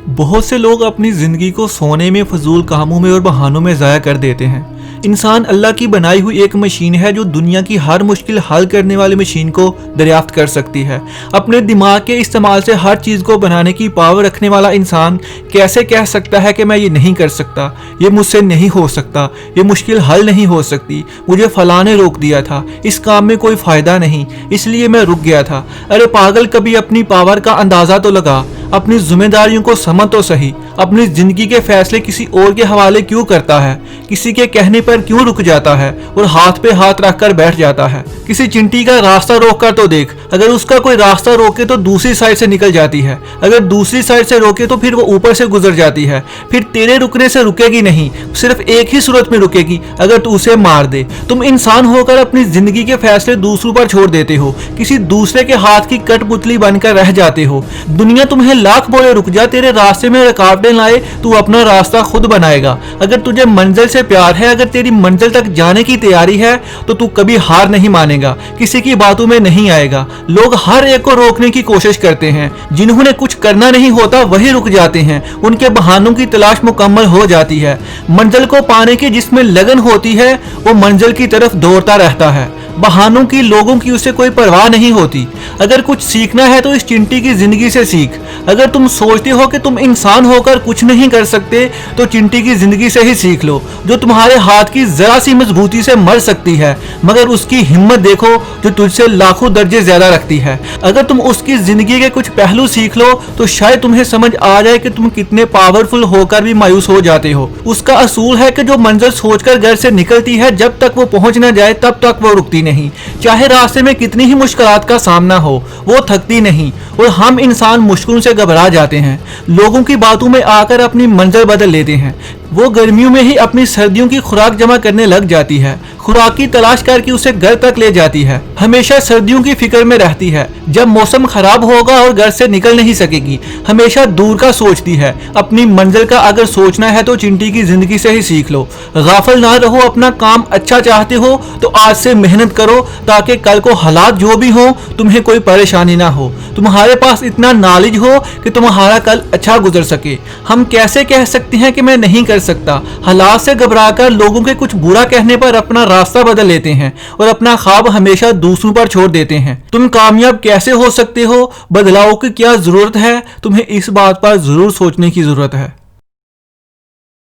بہت سے لوگ اپنی زندگی کو سونے میں، فضول کاموں میں اور بہانوں میں ضائع کر دیتے ہیں۔ انسان اللہ کی بنائی ہوئی ایک مشین ہے جو دنیا کی ہر مشکل حل کرنے والی مشین کو دریافت کر سکتی ہے۔ اپنے دماغ کے استعمال سے ہر چیز کو بنانے کی پاور رکھنے والا انسان کیسے کہہ سکتا ہے کہ میں یہ نہیں کر سکتا، یہ مجھ سے نہیں ہو سکتا، یہ مشکل حل نہیں ہو سکتی، مجھے فلاں نے روک دیا تھا، اس کام میں کوئی فائدہ نہیں، اس لیے میں رک گیا تھا۔ ارے پاگل، کبھی اپنی پاور کا اندازہ تو لگا، اپنی ذمہ داریوں کو سمجھ تو صحیح۔ اپنی زندگی کے فیصلے کسی اور کے حوالے کیوں کرتا ہے؟ کسی کے کہنے پر کیوں رک جاتا ہے اور ہاتھ پہ ہاتھ رکھ کر بیٹھ جاتا ہے؟ کسی چنٹی کا راستہ روک کر تو دیکھ، اگر اس کا کوئی راستہ روکے تو دوسری سائڈ سے نکل جاتی ہے، اگر دوسری سائڈ سے روکے تو پھر وہ اوپر سے گزر جاتی ہے۔ پھر تیرے رکنے سے رکے گی نہیں، صرف ایک ہی صورت میں رکے گی، اگر تو اسے مار دے۔ تم انسان ہو کر اپنی زندگی کے فیصلے دوسروں پر چھوڑ دیتے ہو، کسی دوسرے کے ہاتھ کی کٹ پتلی بن کر رہ جاتے ہو۔ دنیا تمہیں لاکھ بولے رک جا، تیرے راستے میں رکاوٹیں لائے، تو اپنا راستہ خود بنائے گا۔ اگر تجھے منزل سے پیار ہے، اگر تیری منزل تک جانے کی تیاری ہے، تو کبھی ہار نہیں مانے گا، کسی کی باتوں میں نہیں آئے گا۔ لوگ ہر ایک کو روکنے کی کوشش کرتے ہیں، جنہوں نے کچھ کرنا نہیں ہوتا وہی رک جاتے ہیں، ان کے بہانوں کی تلاش مکمل ہو جاتی ہے۔ منزل کو پانے کی جس میں لگن ہوتی ہے وہ منزل کی طرف دوڑتا رہتا ہے، بہانوں کی لوگوں کی اسے کوئی پرواہ نہیں ہوتی۔ اگر کچھ سیکھنا ہے تو اس چنٹی کی زندگی سے سیکھ۔ اگر تم سوچتے ہو کہ تم انسان ہو کر کچھ نہیں کر سکتے تو چنٹی کی زندگی سے ہی سیکھ لو، جو تمہارے ہاتھ کی ذرا سی مضبوطی سے مر سکتی ہے، مگر اس کی ہمت دیکھو جو تجھ سے لاکھوں درجے زیادہ رکھتی ہے۔ اگر تم اس کی زندگی کے کچھ پہلو سیکھ لو تو شاید تمہیں سمجھ آ جائے کہ تم کتنے پاورفل ہو کر بھی مایوس ہو جاتے ہو۔ اس کا اصول ہے کہ جو منزل سوچ کر گھر سے نکلتی ہے، جب تک وہ پہنچ نہ جائے تب تک وہ رکتی نہیں۔ چاہے راستے میں کتنی ہی مشکلات کا سامنا ہو، وہ تھکتی نہیں۔ اور ہم انسان مشکلوں سے گھبرا جاتے ہیں، لوگوں کی باتوں میں آ کر اپنی منزل بدل لیتے ہیں۔ وہ گرمیوں میں ہی اپنی سردیوں کی خوراک جمع کرنے لگ جاتی ہے، خوراک کی تلاش کر کے اسے گھر تک لے جاتی ہے، ہمیشہ سردیوں کی فکر میں رہتی ہے، جب موسم خراب ہوگا اور گھر سے نکل نہیں سکے گی، ہمیشہ دور کا سوچتی ہے۔ اپنی منزل کا اگر سوچنا ہے تو چنٹی کی زندگی سے ہی سیکھ لو۔ غافل نہ رہو، اپنا کام اچھا چاہتے ہو تو آج سے محنت کرو تاکہ کل کو حالات جو بھی ہوں تمہیں کوئی پریشانی نہ ہو، تمہارے پاس اتنا نالج ہو کہ تمہارا کل اچھا گزر سکے۔ ہم کیسے کہہ سکتے ہیں کہ میں نہیں کر سکتا؟ حالات سے گھبرا کر لوگوں کے کچھ برا کہنے پر اپنا راستہ بدل لیتے ہیں اور اپنا خواب ہمیشہ دوسروں پر چھوڑ دیتے ہیں۔ تم کامیاب کیسے ہو سکتے ہو؟ بدلاؤ کی کیا ضرورت ہے؟ تمہیں اس بات پر ضرور سوچنے کی ضرورت ہے۔